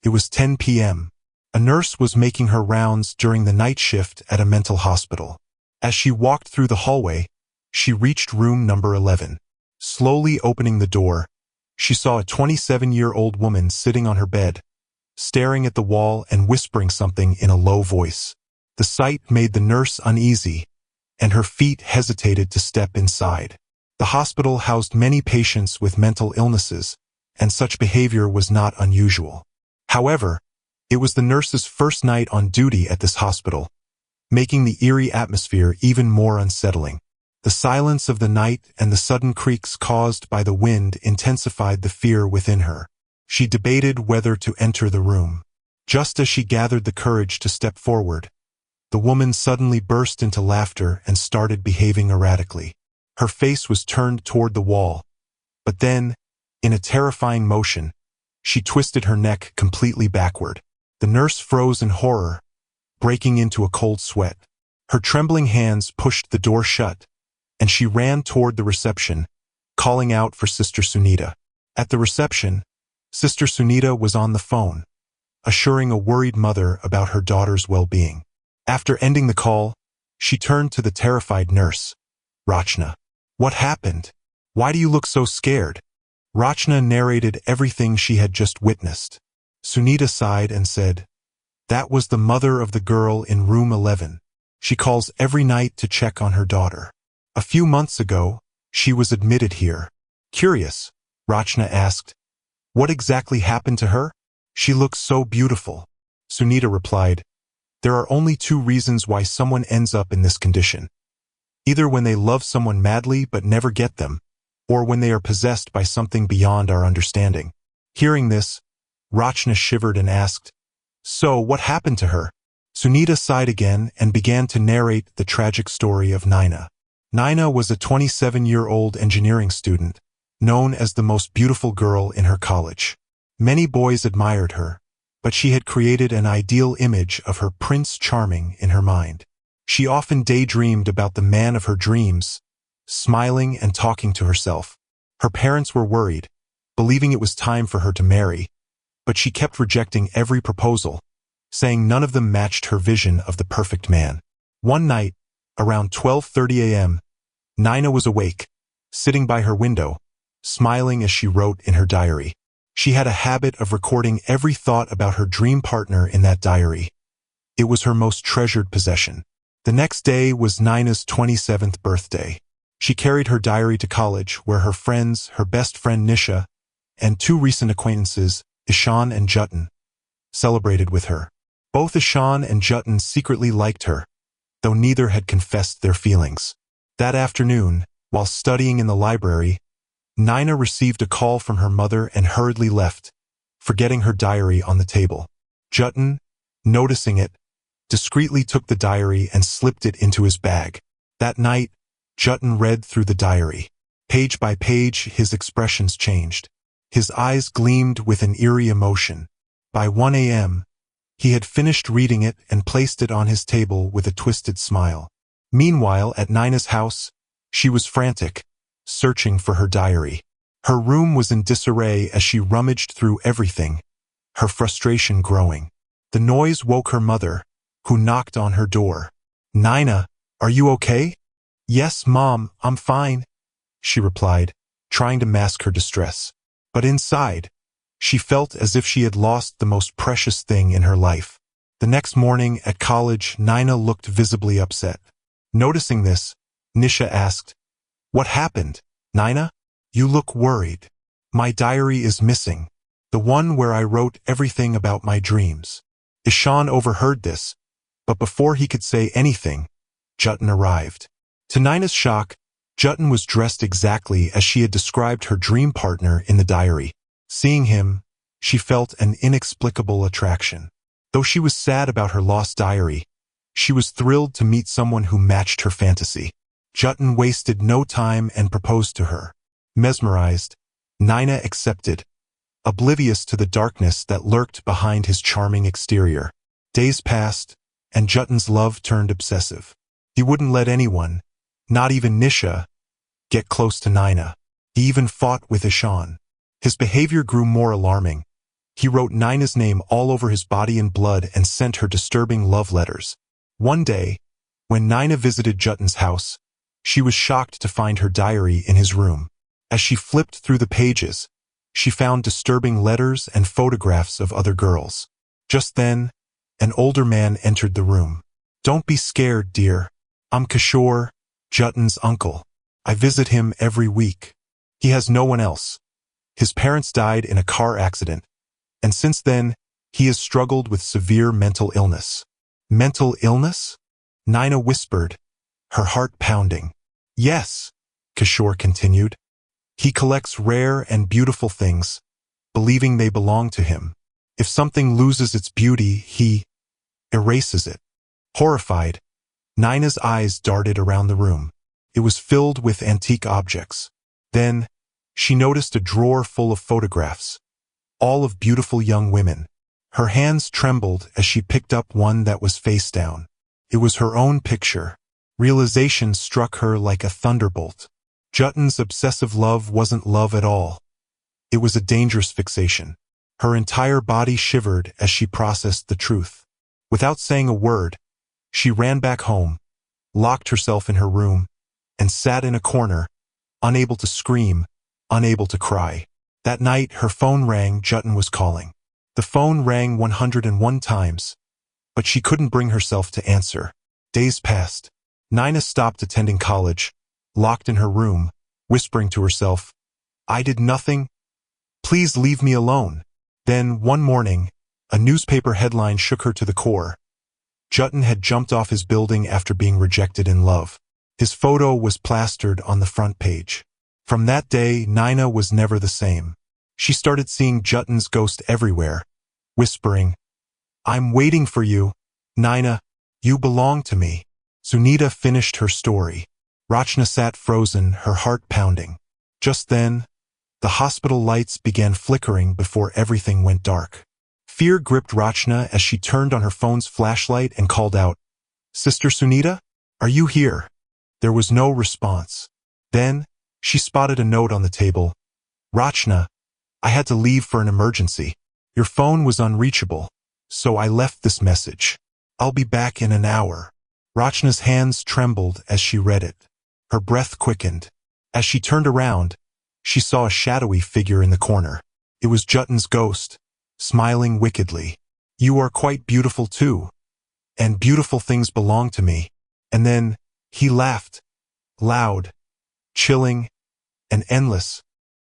It was 10 p.m. A nurse was making her rounds during the night shift at a mental hospital. As she walked through the hallway, she reached room number 11. Slowly opening the door, she saw a 27-year-old woman sitting on her bed, staring at the wall and whispering something in a low voice. The sight made the nurse uneasy, and her feet hesitated to step inside. The hospital housed many patients with mental illnesses, and such behavior was not unusual. However, it was the nurse's first night on duty at this hospital, making the eerie atmosphere even more unsettling. The silence of the night and the sudden creaks caused by the wind intensified the fear within her. She debated whether to enter the room. Just as she gathered the courage to step forward, the woman suddenly burst into laughter and started behaving erratically. Her face was turned toward the wall, but then, in a terrifying motion, she twisted her neck completely backward. The nurse froze in horror, breaking into a cold sweat. Her trembling hands pushed the door shut, and she ran toward the reception, calling out for Sister Sunita. At the reception, Sister Sunita was on the phone, assuring a worried mother about her daughter's well-being. After ending the call, she turned to the terrified nurse. "Rachna, what happened? Why do you look so scared?" Rachna narrated everything she had just witnessed. Sunita sighed and said, "That was the mother of the girl in room 11. She calls every night to check on her daughter. A few months ago, she was admitted here." "Curious," Rachna asked, "what exactly happened to her? She looks so beautiful." Sunita replied, "There are only two reasons why someone ends up in this condition. Either when they love someone madly but never get them, or when they are possessed by something beyond our understanding." Hearing this, Rachna shivered and asked, "So, what happened to her?" Sunita sighed again and began to narrate the tragic story of Naina. Naina was a 27-year-old engineering student, known as the most beautiful girl in her college. Many boys admired her, but she had created an ideal image of her Prince Charming in her mind. She often daydreamed about the man of her dreams, smiling and talking to herself. Her parents were worried, believing it was time for her to marry, but she kept rejecting every proposal, saying none of them matched her vision of the perfect man. One night, around 12:30 a.m., Naina was awake, sitting by her window, smiling as she wrote in her diary. She had a habit of recording every thought about her dream partner in that diary. It was her most treasured possession. The next day was Naina's 27th birthday. She carried her diary to college, where her friends, her best friend Nisha, and two recent acquaintances, Ishan and Jutin, celebrated with her. Both Ishan and Jutin secretly liked her, though neither had confessed their feelings. That afternoon, while studying in the library, Naina received a call from her mother and hurriedly left, forgetting her diary on the table. Jutin, noticing it, discreetly took the diary and slipped it into his bag. That night, Jutin read through the diary. Page by page, his expressions changed. His eyes gleamed with an eerie emotion. By 1 a.m., he had finished reading it and placed it on his table with a twisted smile. Meanwhile, at Naina's house, she was frantic, searching for her diary. Her room was in disarray as she rummaged through everything, her frustration growing. The noise woke her mother, who knocked on her door. "Naina, are you okay?" "Yes, Mom, I'm fine," she replied, trying to mask her distress. But inside, she felt as if she had lost the most precious thing in her life. The next morning at college, Naina looked visibly upset. Noticing this, Nisha asked, "What happened, Naina? You look worried." "My diary is missing, the one where I wrote everything about my dreams." Ishan overheard this, but before he could say anything, Jutin arrived. To Naina's shock, Jutin was dressed exactly as she had described her dream partner in the diary. Seeing him, she felt an inexplicable attraction. Though she was sad about her lost diary, she was thrilled to meet someone who matched her fantasy. Jutin wasted no time and proposed to her. Mesmerized, Naina accepted, oblivious to the darkness that lurked behind his charming exterior. Days passed, and Jutin's love turned obsessive. He wouldn't let anyone, not even Nisha, get close to Naina. He even fought with Ishan. His behavior grew more alarming, He wrote Nina's name all over his body in blood and sent her disturbing love letters. One day, when Nina visited Jutton's house, she was shocked to find her diary in his room. As she flipped through the pages, she found disturbing letters and photographs of other girls. Just then, an older man entered the room. "Don't be scared, dear. I'm Kishore, Jutton's uncle. I visit him every week. He has no one else. His parents died in a car accident, and since then, he has struggled with severe mental illness." "Mental illness?" Nina whispered, her heart pounding. "Yes," Kishore continued. "He collects rare and beautiful things, believing they belong to him. If something loses its beauty, he erases it." Horrified, Nina's eyes darted around the room. It was filled with antique objects. Then, she noticed a drawer full of photographs, all of beautiful young women. Her hands trembled as she picked up one that was face down. It was her own picture. Realization struck her like a thunderbolt. Jutton's obsessive love wasn't love at all. It was a dangerous fixation. Her entire body shivered as she processed the truth. Without saying a word, she ran back home, locked herself in her room, and sat in a corner, unable to scream, unable to cry. That night, her phone rang. Jutton was calling. The phone rang 101 times, but she couldn't bring herself to answer. Days passed. Nina stopped attending college, locked in her room, whispering to herself, "I did nothing. Please leave me alone." Then, one morning, a newspaper headline shook her to the core. Jutton had jumped off his building after being rejected in love. His photo was plastered on the front page. From that day, Nina was never the same. She started seeing Jutton's ghost everywhere, whispering, "I'm waiting for you, Nina. You belong to me." Sunita finished her story. Rachna sat frozen, her heart pounding. Just then, the hospital lights began flickering before everything went dark. Fear gripped Rachna as she turned on her phone's flashlight and called out, "Sister Sunita, are you here?" There was no response. Then, she spotted a note on the table. "Rachna, I had to leave for an emergency. Your phone was unreachable, so I left this message. I'll be back in an hour." Rachna's hands trembled as she read it. Her breath quickened. As she turned around, she saw a shadowy figure in the corner. It was Jutton's ghost, smiling wickedly. "You are quite beautiful too, and beautiful things belong to me." And then, he laughed, loud, chilling, and endless.